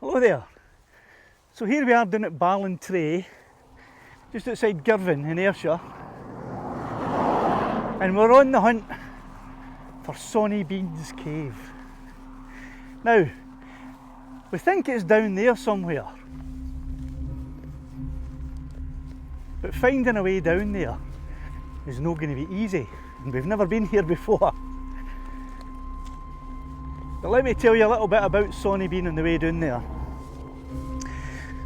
Hello there. So here we are down at Ballintrae, just outside Girvan in Ayrshire, and we're on the hunt for Sawney Bean Cave. Now, we think it's down there somewhere, but finding a way down there is not going to be easy, and we've never been here before. But let me tell you a little bit about Sawney Bean on the way down there.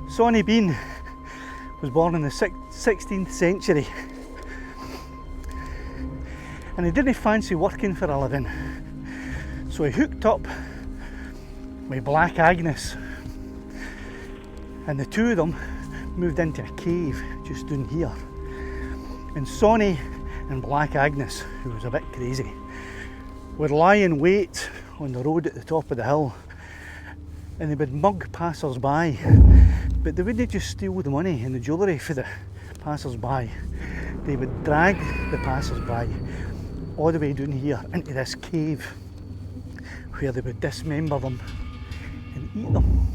Sawney Bean was born in the 16th century, and he didn't fancy working for a living, so he hooked up with Black Agnes, and the two of them moved into a cave just down here. And Sawney and Black Agnes, who was a bit crazy, would lie in wait on the road at the top of the hill, and they would mug passers-by, but they wouldn't just steal the money and the jewellery for the passers-by. They would drag the passers-by all the way down here into this cave, where they would dismember them and eat them.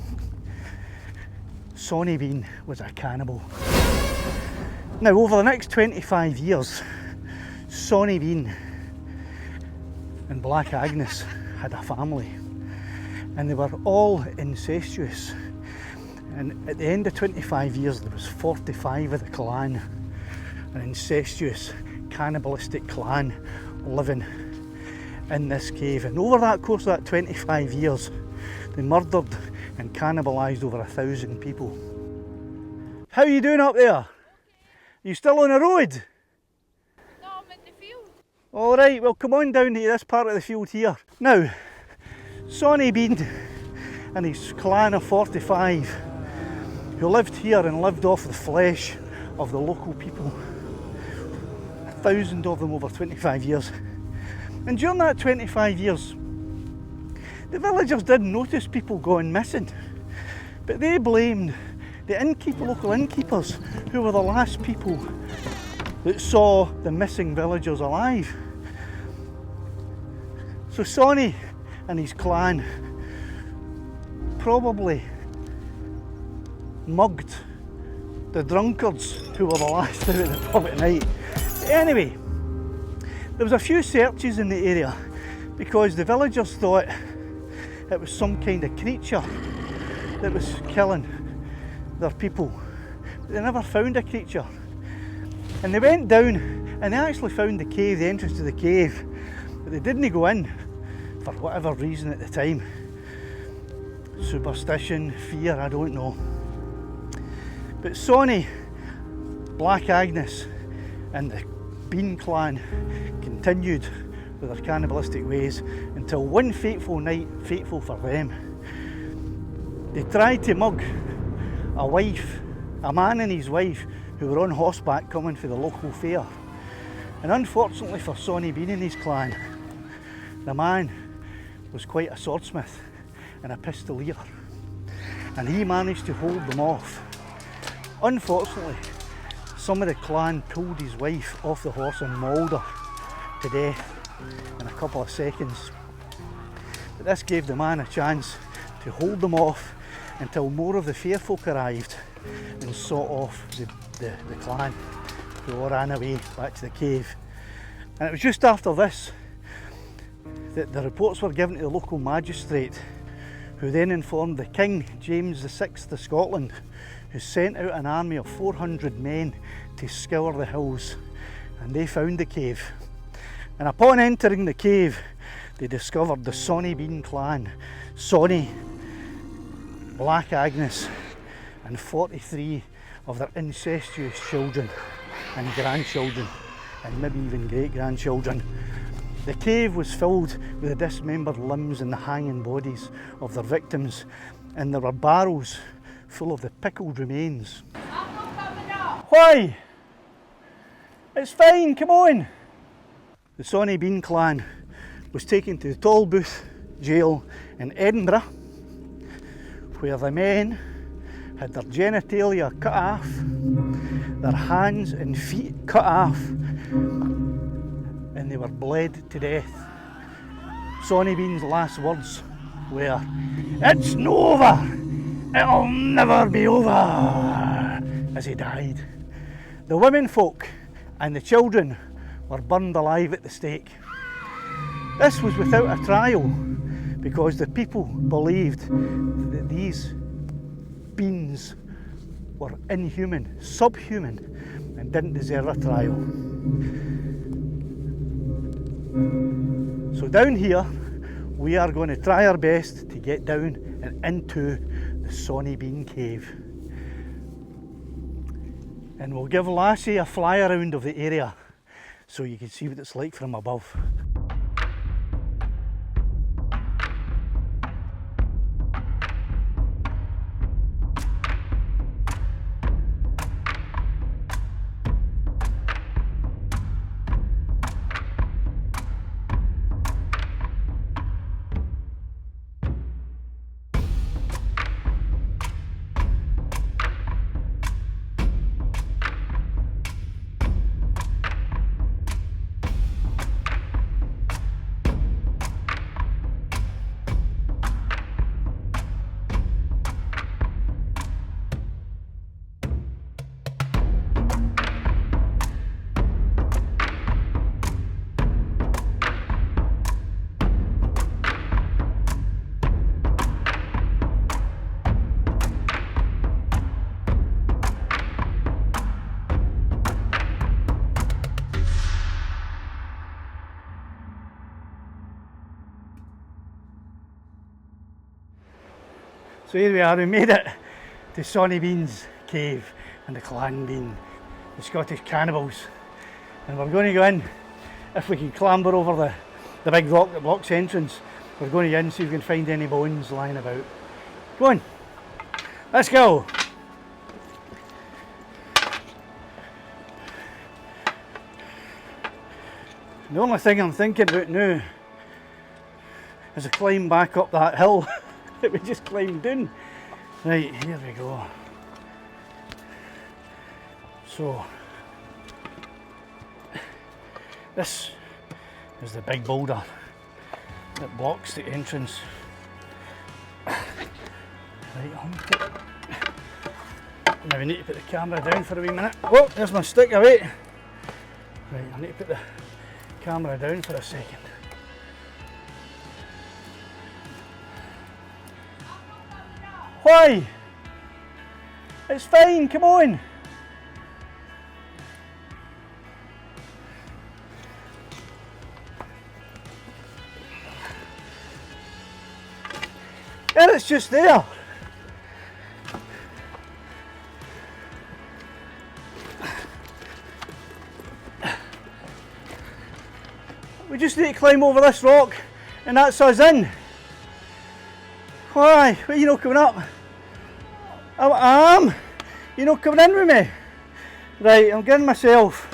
Sawney Bean was a cannibal. Now, over the next 25 years, Sawney Bean and Black Agnes had a family, and they were all incestuous. And at the end of 25 years, there was 45 of the clan, an incestuous, cannibalistic clan living in this cave. And over that course of that 25 years, they murdered and cannibalised over 1,000 people. How are you doing up there? Are you still on the road? No, I'm in the field. Alright, well come on down to this part of the field here. Now, Sawney Bean and his clan of 45 who lived here and lived off the flesh of the local people. 1,000 of them over 25 years. And during that 25 years, the villagers did notice people going missing, but they blamed the local innkeepers, who were the last people that saw the missing villagers alive. So Sawney and his clan probably mugged the drunkards who were the last out of the pub at night. Anyway, there was a few searches in the area because the villagers thought it was some kind of creature that was killing their people, but they never found a creature. And they went down and they actually found the cave, the entrance to the cave, but they didn't go in for whatever reason at the time. Superstition, fear, I don't know. But Sawney, Black Agnes and the Bean clan continued with their cannibalistic ways until one fateful night, fateful for them, they tried to mug a man and his wife who were on horseback coming for the local fair. And unfortunately for Sawney Bean and his clan, the man was quite a swordsmith and a pistolier, and he managed to hold them off. Unfortunately, some of the clan pulled his wife off the horse and mauled her to death in a couple of seconds. But this gave the man a chance to hold them off until more of the fair folk arrived and sought off the clan, who all ran away back to the cave. And it was just after this that the reports were given to the local magistrate, who then informed the King James VI of Scotland, who sent out an army of 400 men to scour the hills, and they found the cave. And upon entering the cave, they discovered the Sawney Bean clan, Sawney, Black Agnes and 43 of their incestuous children and grandchildren, and maybe even great-grandchildren. The cave was filled with the dismembered limbs and the hanging bodies of their victims, and there were barrels full of the pickled remains. I'm not coming up. Why? It's fine, come on! The Sawney Bean clan was taken to the Tolbooth jail in Edinburgh, where the men had their genitalia cut off, their hands and feet cut off, and they were bled to death. Sawney Bean's last words were, "It's no over, It'll never be over, as he died. The women folk and the children were burned alive at the stake. This was without a trial, because the people believed that these beings were inhuman, subhuman, and didn't deserve a trial. So down here, we are going to try our best to get down and into the Sawney Bean Cave. And we'll give Lassie a fly around of the area so you can see what it's like from above. So here we are, we made it to Sawney Bean's cave, and the clan being the Scottish Cannibals. And we're going to go in, if we can clamber over the big rock that blocks the entrance, we're going to go in and see if we can find any bones lying about. Go on, let's go. The only thing I'm thinking about now is a climb back up that hill that we just climbed down. Right, here we go. So, this is the big boulder that blocks the entrance. Right, now we need to put the camera down for a wee minute. Oh, there's my stick away. Right, I need to put the camera down for a second. Why? It's fine, come on. And it's just there. We just need to climb over this rock and that's us in. Why? Why are you not coming up? I am. You're not coming in with me? Right, I'm getting myself.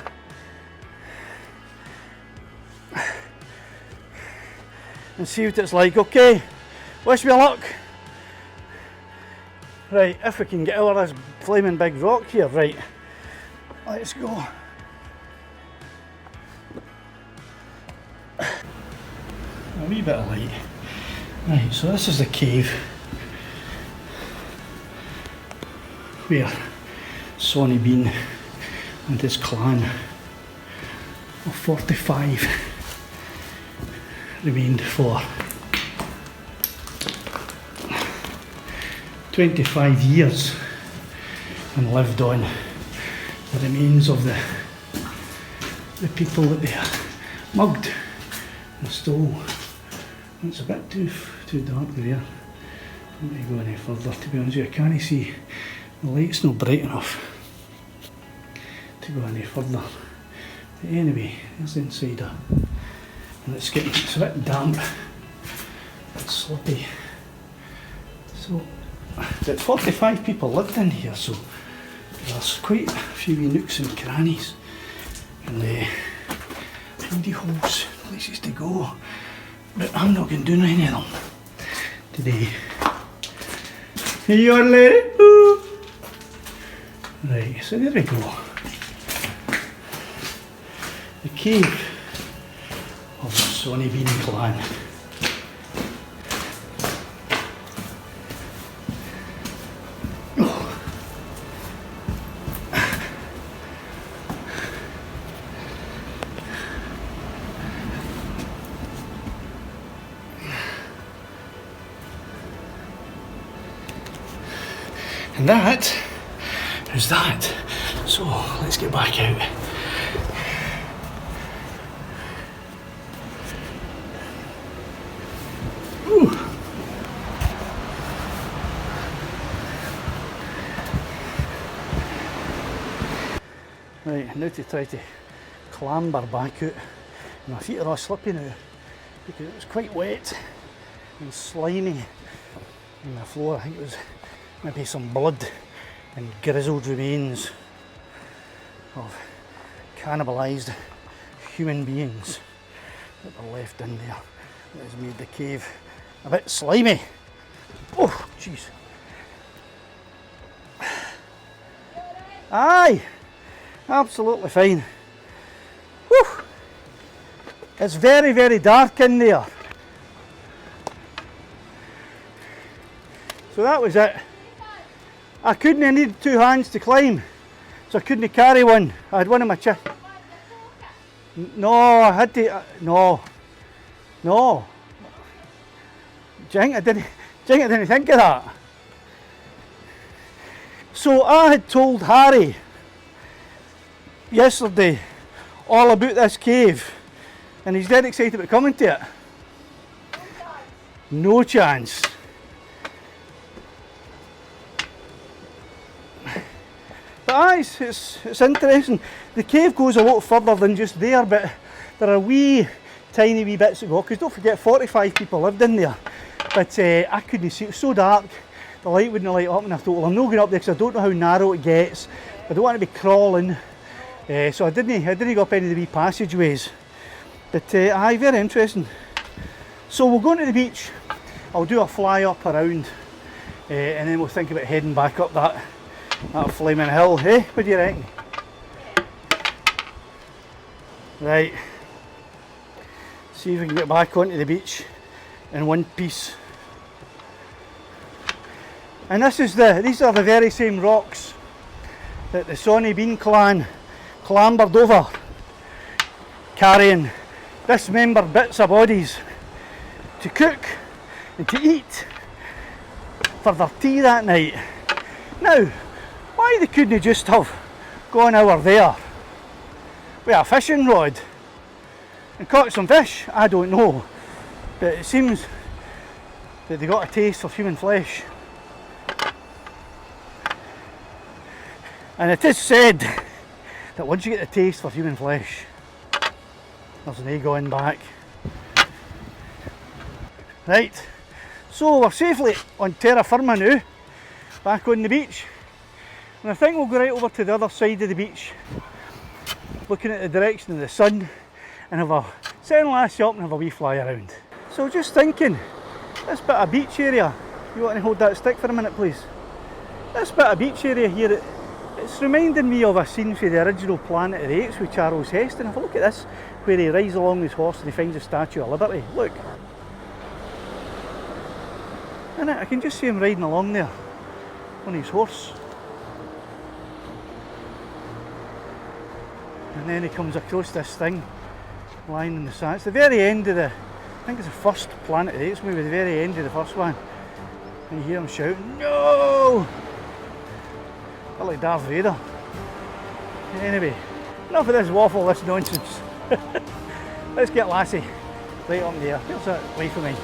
And see what it's like, okay? Wish me luck. Right, if we can get over this flaming big rock here, right. Let's go. A wee bit of light. Right, so this is the cave where Sawney Bean and his clan of 45 remained for 25 years and lived on the remains of the people that they mugged and stole. It's a bit too dark there. I don't want to go any further, to be honest with you. I can't see, the light's not bright enough to go any further. But anyway, there's the insider. And it's a bit damp, a bit sloppy. So, about 45 people lived in here, so there's quite a few wee nooks and crannies and hidey holes, places to go. But I'm not going to do any of them today. Here you are, lady. Ooh. Right, so there we go. The cave of the Sawney Bean Clan. And that is that. So let's get back out. Ooh. Right, now to try to clamber back out. My feet are all slippy now because it was quite wet and slimy on the floor. I think it was maybe some blood and grizzled remains of cannibalised human beings that were left in there. That has made the cave a bit slimy. Oh, jeez. Aye, absolutely fine. Whew. It's very, very dark in there. So that was it. I couldn't, I needed 2 hands to climb, so I couldn't carry one. I had one in my chest. No, I had to, no. Jink, I didn't think of that. So I had told Harry yesterday all about this cave, and he's dead excited about coming to it. No chance. But aye, it's interesting. The cave goes a lot further than just there, but there are tiny wee bits to go, because don't forget 45 people lived in there. But I couldn't see, it was so dark, the light wouldn't light up, and I thought, well, I'm not going up there because I don't know how narrow it gets. I don't want to be crawling, so I didn't go up any of the wee passageways. But aye, very interesting. So we'll go to the beach, I'll do a fly up around, and then we'll think about heading back up that flaming hill, eh? What do you reckon? Right, see if we can get back onto the beach in one piece. And these are the very same rocks that the Sawney Bean Clan clambered over, carrying dismembered bits of bodies to cook and to eat for their tea that night. Now, why they couldn't just have gone over there with a fishing rod and caught some fish, I don't know. But it seems that they got a taste for human flesh. And it is said that once you get the taste for human flesh, there's no going back. Right, so we're safely on terra firma now, back on the beach. And I think we'll go right over to the other side of the beach, looking at the direction of the sun, and have a set and lassie up and have a wee fly around. So just thinking, this bit of beach area, you want to hold that stick for a minute please? This bit of beach area here, it's reminding me of a scene from the original Planet of the Apes with Charles Heston. Have a look at this, where he rides along his horse and he finds the Statue of Liberty. Look. And I can just see him riding along there on his horse. And then he comes across this thing lying in the sand. It's the very end of I think it's the first Planet of the Apes, maybe the very end of the first one. And you hear him shouting, "No!" I like Darth Vader. Anyway, enough of this waffle, this nonsense. Let's get Lassie right up there. Here's that away from me.